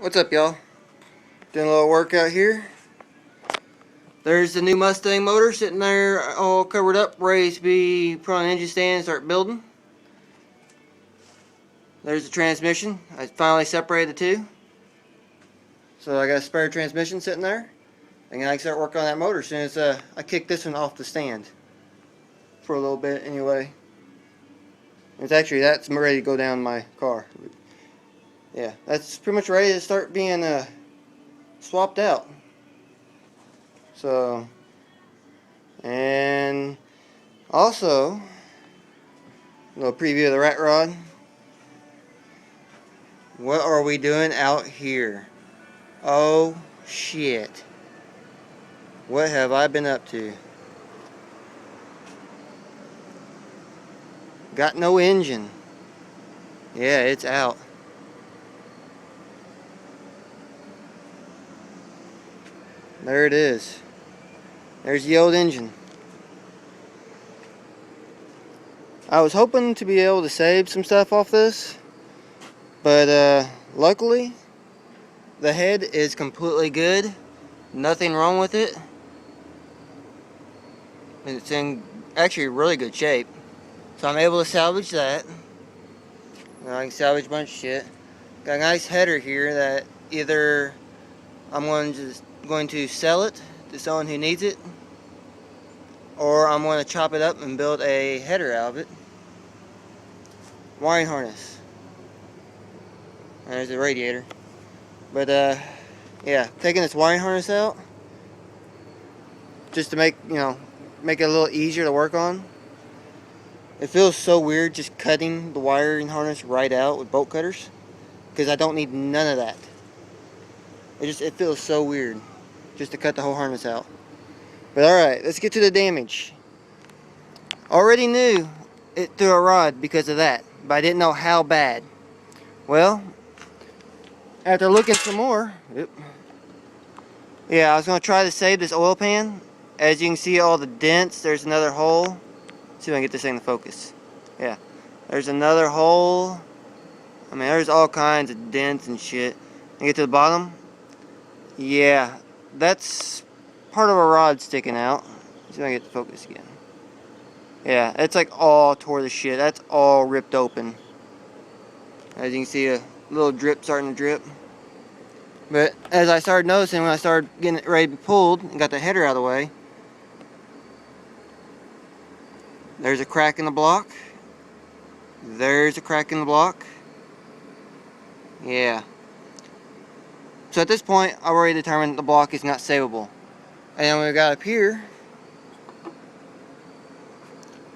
What's up, y'all? Doing a little workout here. There's the new Mustang motor sitting there all covered up, ready to be put on an engine stand and start building. There's the transmission. I finally separated the two. So I got a spare transmission sitting there. And I can start working on that motor as soon as I kick this one off the stand. For a little bit anyway. That's ready to go down my car. Yeah, that's pretty much ready to start being swapped out. So, and also, a little preview of the rat rod. What are we doing out here? Oh shit. What have I been up to? Got no engine. Yeah, it's out. There it is. There's the old engine. I was hoping to be able to save some stuff off this, but luckily the head is completely good. Nothing wrong with it. And it's in actually really good shape. So I'm able to salvage that. I can salvage a bunch of shit. Got a nice header here that either I'm going to sell it to someone who needs it, or I'm going to chop it up and build a header out of it. Wiring harness. There's the radiator. But yeah, taking this wiring harness out just to make it a little easier to work on. It feels so weird just cutting the wiring harness right out with bolt cutters, because I don't need none of that. It feels so weird just to cut the whole harness out. But alright, let's get to the damage. Already knew it threw a rod because of that, but I didn't know how bad. Well, after looking some more, yeah, I was going to try to save this oil pan. As you can see, all the dents, there's another hole. Let's see if I can get this thing to focus. Yeah, there's another hole. I mean, there's all kinds of dents and shit. And get to the bottom. Yeah, that's part of a rod sticking out. Let's see if I can get the focus again. Yeah, it's like all tore to shit. That's all ripped open. As you can see, a little drip starting to drip. But as I started noticing, when I started getting it ready to be pulled and got the header out of the way, there's a crack in the block. There's a crack in the block. Yeah. So at this point, I've already determined the block is not savable. And then when we got up here,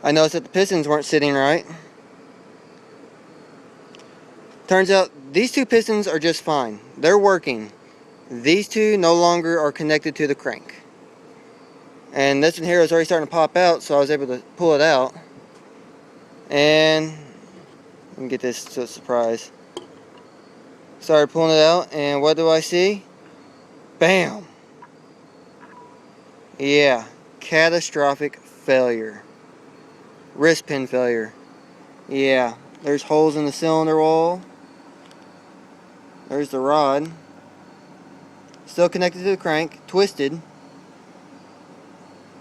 I noticed that the pistons weren't sitting right. Turns out these two pistons are just fine. They're working. These two no longer are connected to the crank. And this one here is already starting to pop out, so I was able to pull it out. And let me get this to a surprise. Started pulling it out, and what do I see? Bam! Yeah, catastrophic failure. Wrist pin failure. Yeah, there's holes in the cylinder wall. There's the rod. Still connected to the crank, twisted.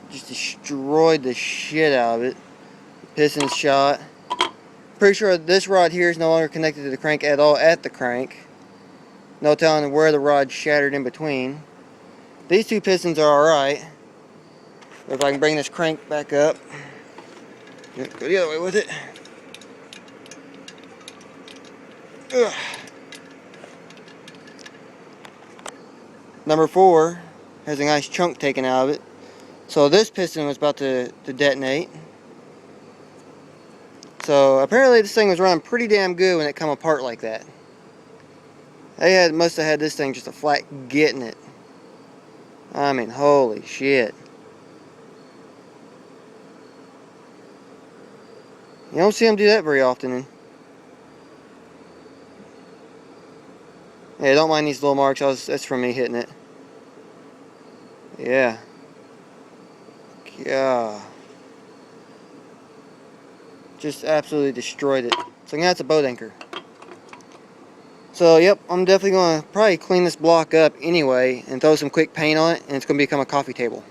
Just destroyed the shit out of it. Piston's shot. Pretty sure this rod here is no longer connected to the crank at all at the crank. No telling where the rod shattered in between. These two pistons are alright. If I can bring this crank back up. Go the other way with it. Ugh. Number 4 has a nice chunk taken out of it. So this piston was about to detonate. So apparently this thing was running pretty damn good when it come apart like that. They must have had this thing just a flat getting it. I mean, holy shit. You don't see them do that very often. Yeah, don't mind these little marks. That's from me hitting it. Yeah. Yeah. Just absolutely destroyed it. So now it's a boat anchor. So yep, I'm definitely going to probably clean this block up anyway and throw some quick paint on it, and it's going to become a coffee table.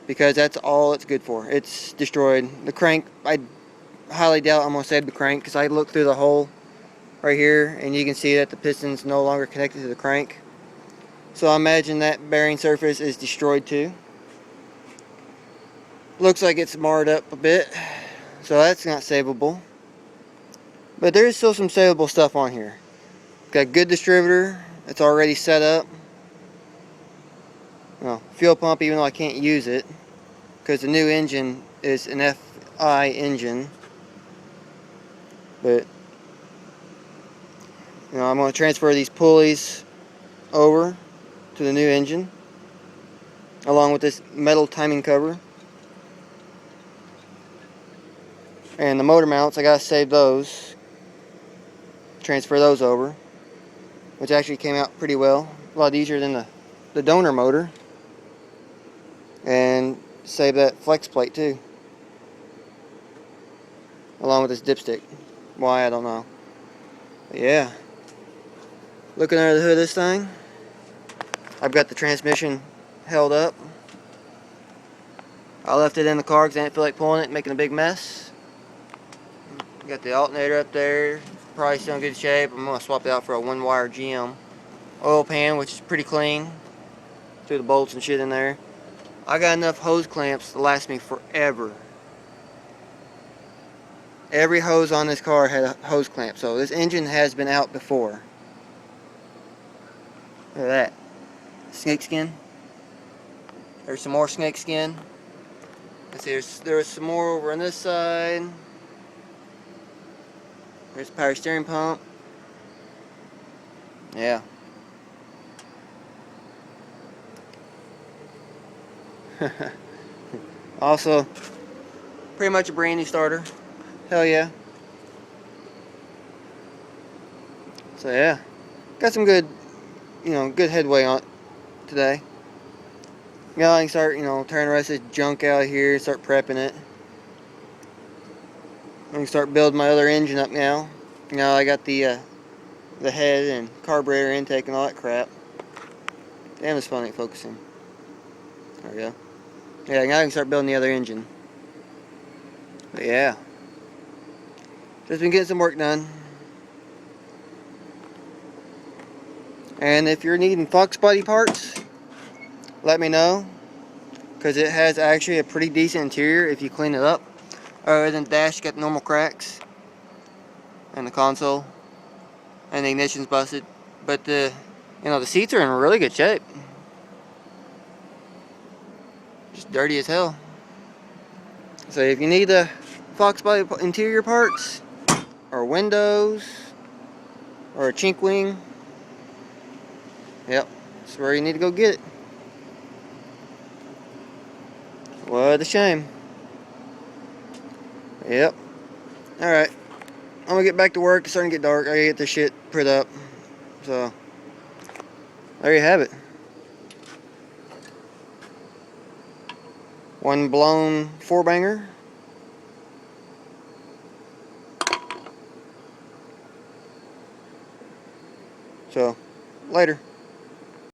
Because that's all it's good for. It's destroyed. The crank, I highly doubt I'm going to save the crank, because I looked through the hole right here and you can see that the piston's no longer connected to the crank. So I imagine that bearing surface is destroyed too. Looks like it's marred up a bit, so that's not savable. But there is still some savable stuff on here. Got a good distributor. It's already set up. Well, fuel pump, even though I can't use it, because the new engine is an FI engine. But I'm going to transfer these pulleys over to the new engine, along with this metal timing cover. And the motor mounts, I gotta save those, transfer those over, which actually came out pretty well, a lot easier than the donor motor. And save that flex plate too, along with this dipstick. Why, I don't know. But yeah, looking under the hood of this thing, I've got the transmission held up. I left it in the car because I didn't feel like pulling it and making a big mess. Got the alternator up there, probably still in good shape. I'm going to swap it out for a 1-wire GM. Oil pan, which is pretty clean. Threw the bolts and shit in there. I got enough hose clamps to last me forever. Every hose on this car had a hose clamp, so this engine has been out before. Look at that. Snake skin. There's some more snake skin. Let's see, there's some more over on this side. There's the power steering pump. Yeah. Also, pretty much a brand new starter. Hell yeah. So yeah, got some good, good headway on it today. Now I can start, tearing the rest of this junk out of here, start prepping it. I can start building my other engine up now. Now I got the head and carburetor intake and all that crap. Damn, this phone ain't focusing. There we go. Yeah, now I can start building the other engine. But yeah, just been getting some work done. And if you're needing Fox body parts, let me know, because it has actually a pretty decent interior if you clean it up. Other than the dash, got normal cracks, and the console, and the ignition's busted. But the seats are in really good shape. Just dirty as hell. So if you need the Fox body interior parts, or windows, or a chink wing, yep, that's where you need to go get it. What a shame. Yep. Alright. I'm gonna get back to work. It's starting to get dark. I gotta get this shit put up. So, there you have it. One blown 4-banger. So, later.